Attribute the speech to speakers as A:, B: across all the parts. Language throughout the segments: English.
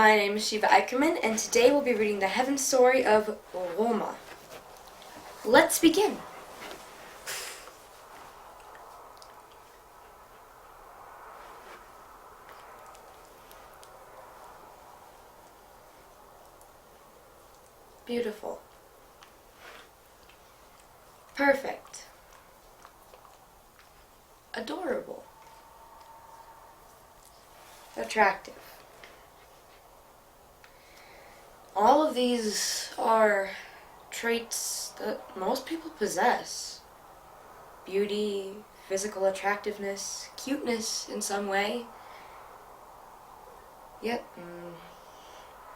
A: My name is Shiva, and today we'll be reading the heaven story of Rohma. Let's begin. Beautiful. Perfect. Adorable. Attractive. All of these are traits that most people possess. Beauty, physical attractiveness, cuteness in some way. Yet,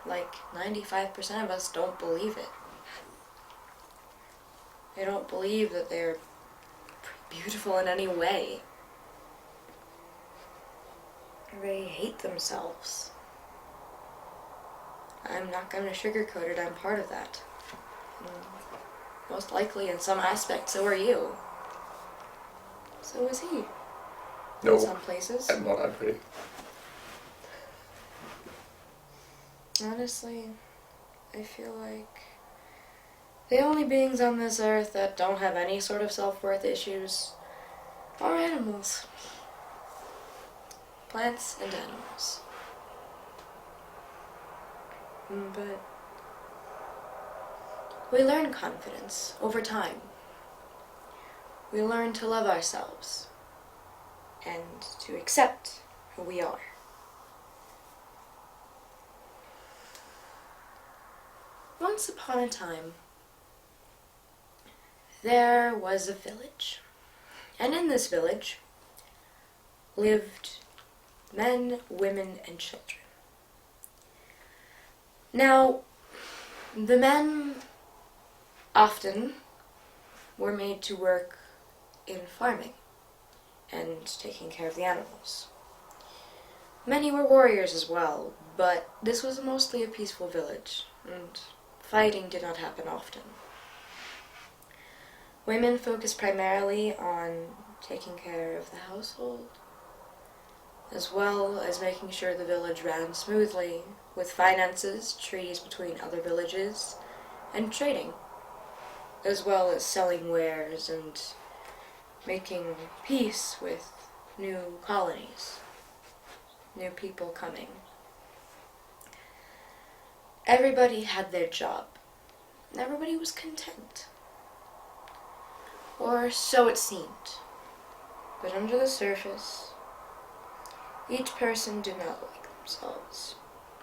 A: like 95% of us don't believe it. They don't believe that they're beautiful in any way. They hate themselves. I'm not going to sugarcoat it, I'm part of that. Most likely in some aspect, so are you. So is he.
B: No,
A: in some places.
B: I'm not that pretty.
A: Honestly, I feel like the only beings on this earth that don't have any sort of self-worth issues are animals. Plants and animals. But we learn confidence over time. We learn to love ourselves and to accept who we are. Once upon a time, there was a village. And in this village lived men, women, and children. Now, the men often were made to work in farming and taking care of the animals. Many were warriors as well, but this was mostly a peaceful village, and fighting did not happen often. Women focused primarily on taking care of the household, as well as making sure the village ran smoothly, with finances, treaties between other villages, and trading, as well as selling wares and making peace with new colonies, new people coming. Everybody had their job. Everybody was content. Or so it seemed. But under the surface, each person did not like themselves,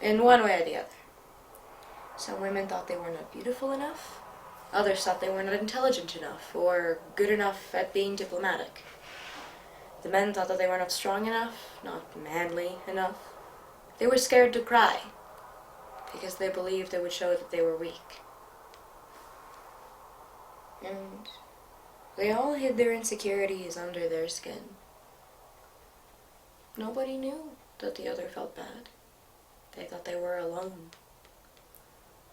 A: in one way or the other. Some women thought they were not beautiful enough. Others thought they were not intelligent enough or good enough at being diplomatic. The men thought that they were not strong enough, not manly enough. They were scared to cry because they believed it would show that they were weak. And they all hid their insecurities under their skin. Nobody knew that the other felt bad. They thought they were alone.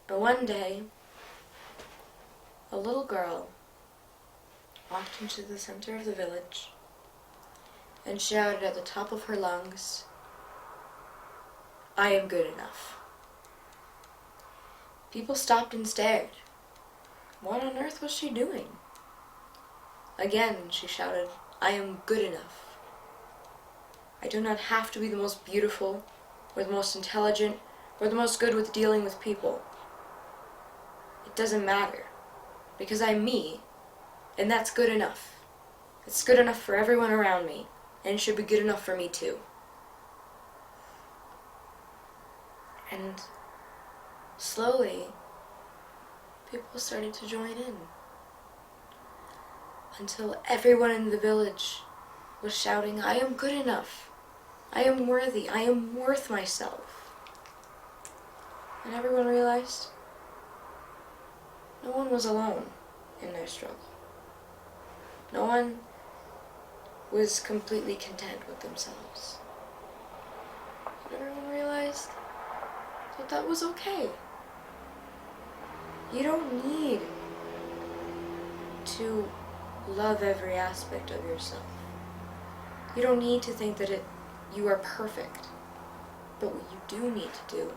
A: But one day, a little girl walked into the center of the village and shouted at the top of her lungs, "I am good enough." People stopped and stared. What on earth was she doing? Again, she shouted, "I am good enough. I do not have to be the most beautiful, or the most intelligent, or the most good with dealing with people. It doesn't matter, because I'm me, and that's good enough. It's good enough for everyone around me, and it should be good enough for me too." And slowly, people started to join in, until everyone in the village was shouting, "I am good enough. I am worthy. I am worth myself." And everyone realized no one was alone in their struggle. No one was completely content with themselves. And everyone realized that that was okay. You don't need to love every aspect of yourself. You don't need to think that you are perfect. But what you do need to do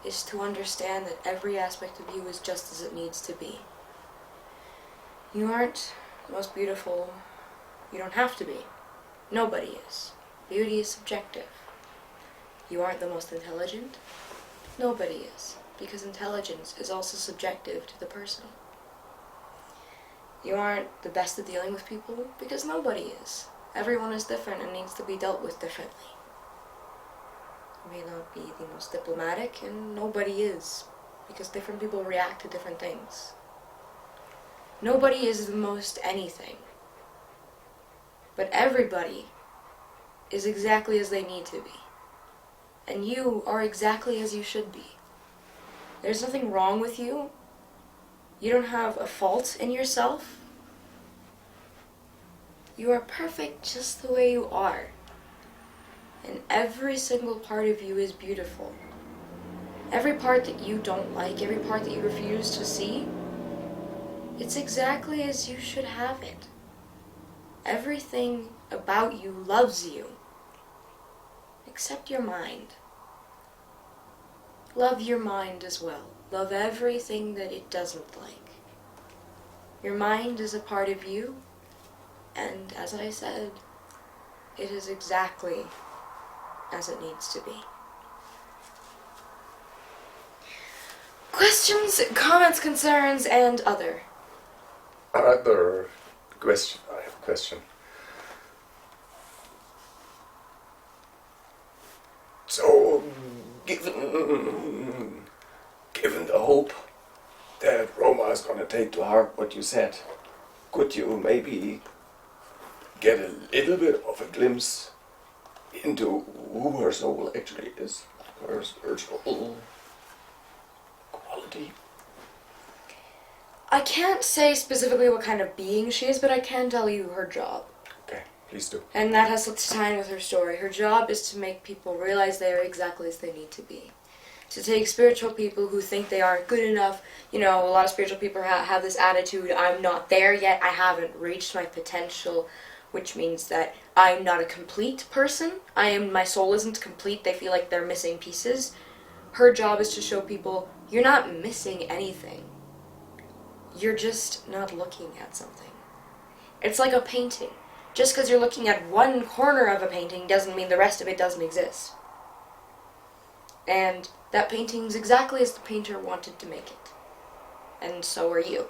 A: is to understand that every aspect of you is just as it needs to be. You aren't the most beautiful. You don't have to be. Nobody is. Beauty is subjective. You aren't the most intelligent. Nobody is. Because intelligence is also subjective to the person. You aren't the best at dealing with people. Because nobody is. Everyone is different and needs to be dealt with differently. You may not be the most diplomatic, and nobody is. Because different people react to different things. Nobody is the most anything. But everybody is exactly as they need to be. And you are exactly as you should be. There's nothing wrong with you. You don't have a fault in yourself. You are perfect just the way you are. And every single part of you is beautiful. Every part that you don't like, every part that you refuse to see, it's exactly as you should have it. Everything about you loves you, except your mind. Love your mind as well. Love everything that it doesn't like. Your mind is a part of you, and as I said, it is exactly as it needs to be. Questions, comments, concerns, and other.
B: Other question. I have a question. So, given the hope that Rohma is going to take to heart what you said, could you maybe get a little bit of a glimpse into who her soul actually is, her spiritual quality?
A: I can't say specifically what kind of being she is, but I can tell you her job.
B: Okay, please do.
A: And that has to tie in with her story. Her job is to make people realize they are exactly as they need to be. To take spiritual people who think they aren't good enough. You know, a lot of spiritual people have this attitude, I'm not there yet, I haven't reached my potential, which means that I'm not a complete person. My soul isn't complete. They feel like they're missing pieces. Her job is to show people, you're not missing anything. You're just not looking at something. It's like a painting. Just because you're looking at one corner of a painting doesn't mean the rest of it doesn't exist. And that painting's exactly as the painter wanted to make it. And so are you.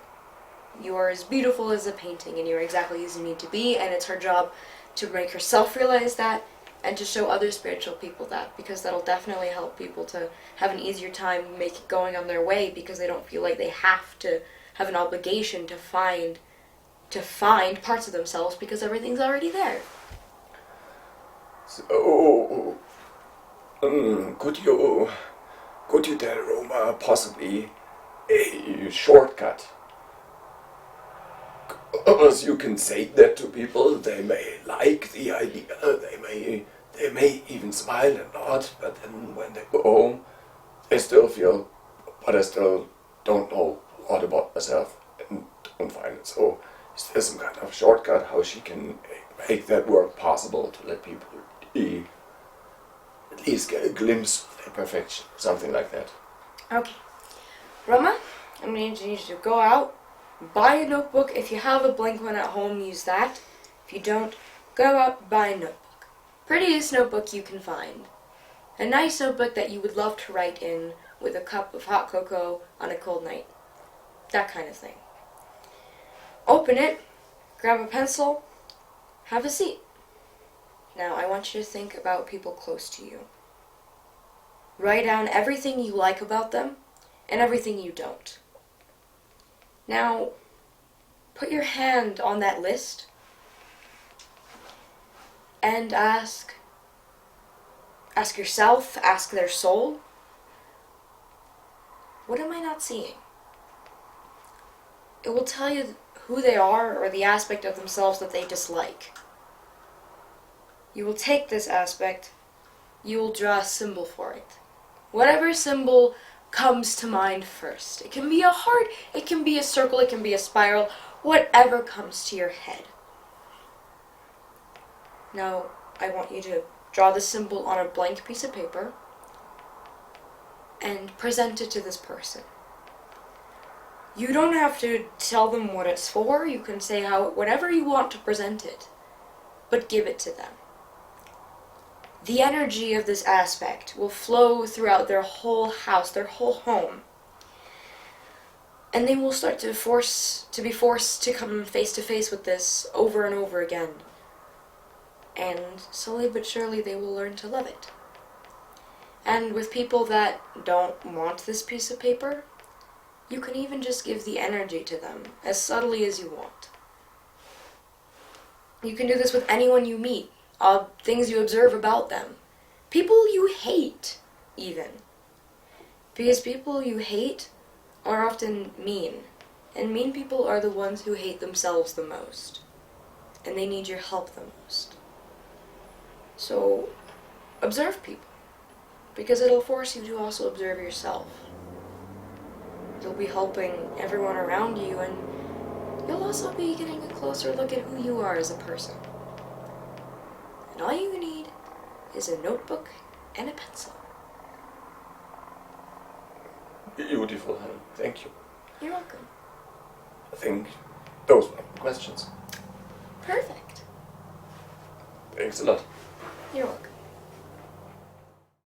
A: You are as beautiful as a painting, and you're exactly as you need to be, and it's her job to make herself realize that, and to show other spiritual people that, because that'll definitely help people to have an easier time going on their way, because they don't feel like they have to have an obligation to find parts of themselves, because everything's already there.
B: So, could you tell Rohma possibly a shortcut? Because you can say that to people, they may like the idea, they may even smile and nod, but then when they go home, they still feel, but I still don't know a lot about myself and don't find it. So is there some kind of shortcut how she can make that work possible to let people at least get a glimpse of their perfection, something like that?
A: Okay. Rohma, I'm going to need you to go out, buy a notebook. If you have a blank one at home, use that. If you don't, go out, buy a notebook. Prettiest notebook you can find. A nice notebook that you would love to write in with a cup of hot cocoa on a cold night. That kind of thing. Open it, grab a pencil, have a seat. Now I want you to think about people close to you. Write down everything you like about them and everything you don't. Now, put your hand on that list and ask yourself, ask their soul, what am I not seeing? It will tell you who they are or the aspect of themselves that they dislike. You will take this aspect, you will draw a symbol for it. Whatever symbol comes to mind first. It can be a heart, it can be a circle, it can be a spiral, whatever comes to your head. Now, I want you to draw the symbol on a blank piece of paper. and present it to this person. You don't have to tell them what it's for. You can say whatever you want to present it, but give it to them. The energy of this aspect will flow throughout their whole house, their whole home. And they will start to be forced to come face to face with this over and over again. And slowly but surely they will learn to love it. And with people that don't want this piece of paper, you can even just give the energy to them, as subtly as you want. You can do this with anyone you meet, things you observe about them. People you hate, even. Because people you hate are often mean. And mean people are the ones who hate themselves the most. And they need your help the most. So, observe people. Because it'll force you to also observe yourself. You'll be helping everyone around you, and you'll also be getting a closer look at who you are as a person. And all you need is a notebook and a pencil.
B: Beautiful, honey. Thank you.
A: You're welcome.
B: I think those were my questions.
A: Perfect.
B: Thanks a lot.
A: You're welcome.